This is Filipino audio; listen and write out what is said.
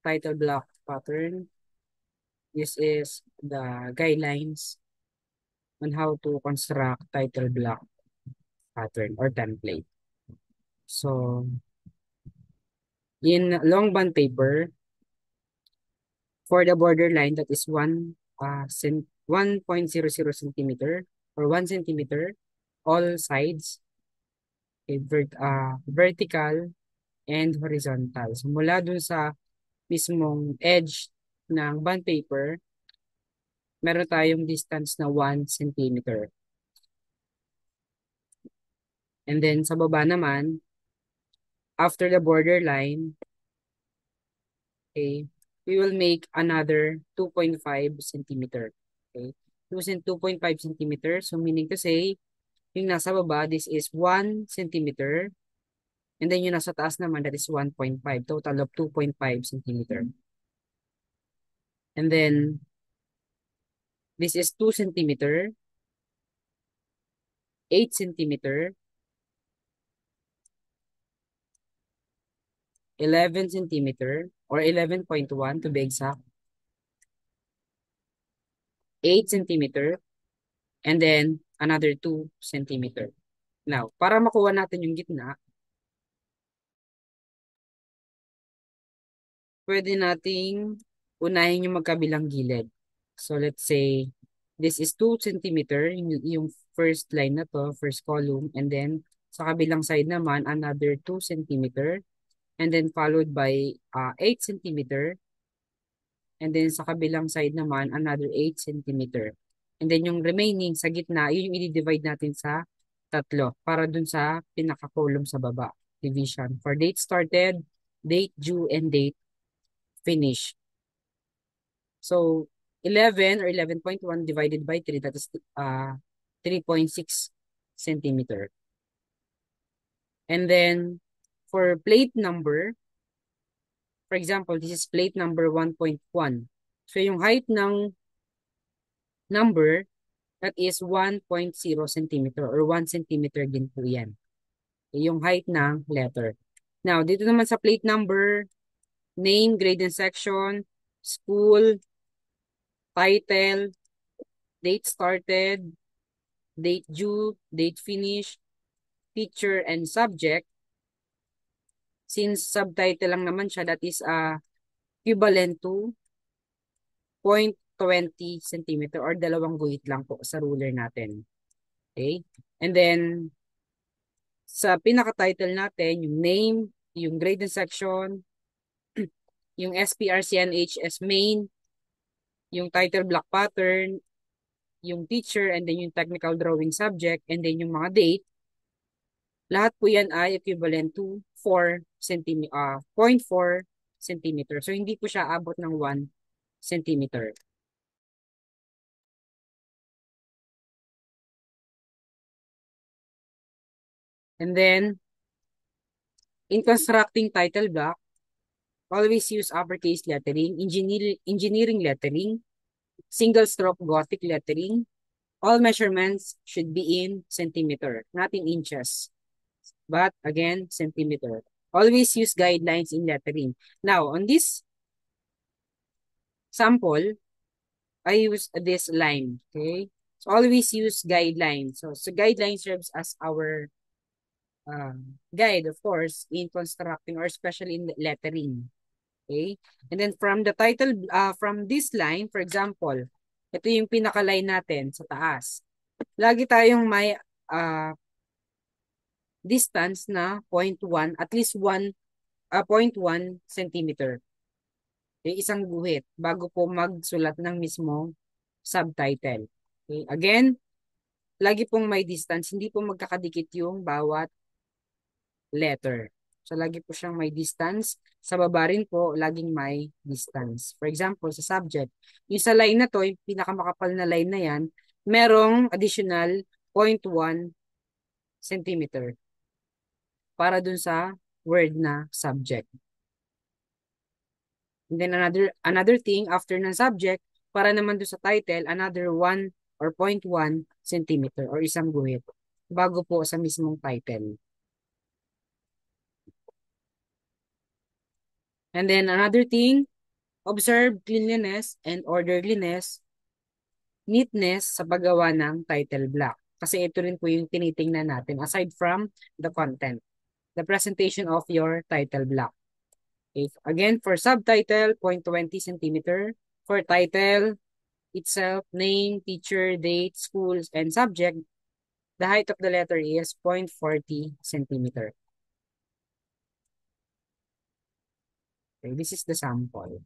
title block pattern. This is the guidelines on how to construct title block pattern or template. So, in long bond paper, for the borderline that is 1.00 centimeter or 1 centimeter, all sides, okay, vertical and horizontal. So, mula dun sa mismong edge ng bond paper, meron tayong distance na 1 centimeter. And then sa baba naman, after the borderline, okay, we will make another 2.5 centimeter. Okay, 2.5 centimeter. So meaning to say, yung nasa baba, this is 1 centimeter. And then yung nasa taas naman, that is 1.5. Total of 2.5 centimeter. And then, this is 2 centimeter, 8 centimeter, 11 centimeter, or 11.1 to be exact, 8 centimeter, and then another 2 centimeter. Now, para makuha natin yung gitna, pwede nating unahin yung magkabilang gilid. So, let's say, this is 2 centimeter, yung first line na to, first column, and then sa kabilang side naman, another 2 centimeter, and then followed by 8 centimeter, and then sa kabilang side naman, another 8 centimeter. And then yung remaining sa gitna, yun yung i-divide natin sa tatlo para dun sa pinaka-column sa baba. Division. For date started, date due, and date finish. So, 11 or 11.1 divided by 3, that is 3.6 centimeter. And then, for plate number, for example, this is plate number 1.1. So, yung height ng number, that is 1.0 centimeter or 1 centimeter din po yan. Yung height ng letter. Now, dito naman sa plate number, name, grade and section, school, title, date started, date due, date finish, teacher, and subject. Since subtitle lang naman siya, that is equivalent to 0.20 centimeter or dalawang guhit lang po sa ruler natin. Okay? And then, sa pinaka-title natin, yung name, yung grade and section, yung SPRCNH as main, yung title block pattern, yung teacher, and then yung technical drawing subject, and then yung mga date, lahat po yan ay equivalent to 0.4 centimeter. So, hindi po siya abot ng 1 centimeter. And then, in constructing title block, always use uppercase lettering, engineering lettering, single stroke Gothic lettering. All measurements should be in centimeter, not in inches. But again, centimeter. Always use guidelines in lettering. Now, on this sample, I use this line. Okay? So always use guidelines. So guidelines serves as our guide, of course, in constructing or especially in lettering. Okay? And then from the title, from this line, for example, ito yung pinaka-line natin sa taas. Lagi tayong may distance na 0.1, at least 0.1 centimeter. Okay, isang guhit bago po magsulat ng mismong subtitle. Okay? Again, lagi pong may distance, hindi po magkakadikit yung bawat letter. So, lagi po siyang may distance. Sa baba rin po, laging may distance. For example, sa subject, yung sa line na to, yung pinakamakapal na line na yan, merong additional 0.1 centimeter para dun sa word na subject. And then another thing, after ng subject, para naman dun sa title, another 1 or 0.1 centimeter or isang guhit bago po sa mismong title. And then another thing, Observe cleanliness and orderliness, neatness sa paggawa ng title block. Kasi ito rin po yung tinitingnan natin aside from the content. The presentation of your title block. Okay. Again, for subtitle, 0.20 centimeter. For title itself, name, teacher, date, schools, and subject, the height of the letter is 0.40 centimeter. Okay, this is the sample.